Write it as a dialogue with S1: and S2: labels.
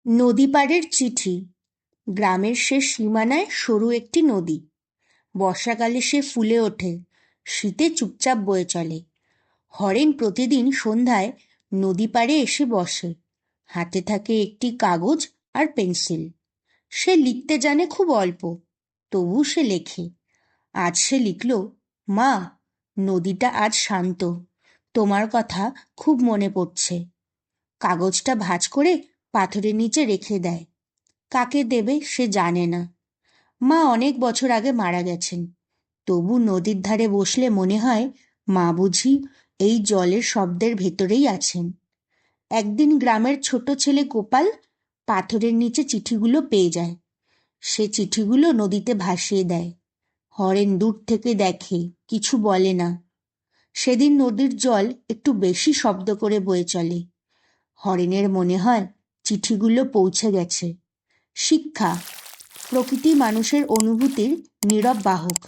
S1: নদী পাড়ের চিঠি। গ্রামের শেষ সীমানায় সরু একটি নদী। বর্ষাকালে সে ফুলে ওঠে, শীতে চুপচাপ বয়ে চলে। হরেন প্রতিদিন সন্ধ্যায় নদী পাড়ে এসে বসে। হাতে থাকে একটি কাগজ আর পেন্সিল। সে লিখতে জানে খুব অল্প, তবু সে লেখে। আজ সে লিখল, মা, নদীটা আজ শান্ত, তোমার কথা খুব মনে পড়ছে। কাগজটা ভাঁজ করে পাথরের নিচে রেখে দেয়। কাকে দেবে সে জানে না। মা অনেক বছর আগে মারা গেছেন, তবু নদীর ধারে বসলে মনে হয় মা বুঝি এই জলের শব্দের ভেতরেই আছেন। একদিন গ্রামের ছোট ছেলে গোপাল পাথরের নিচে চিঠিগুলো পেয়ে যায়। সে চিঠিগুলো নদীতে ভাসিয়ে দেয়। হরেন দূর থেকে দেখে, কিছু বলে না। সেদিন নদীর জল একটু বেশি শব্দ করে বয়ে চলে। হরেনের মনে হয় চিঠিগুলো পৌঁছে গেছে। শিক্ষা: প্রকৃতি মানুষের অনুভূতির নীরব বাহক।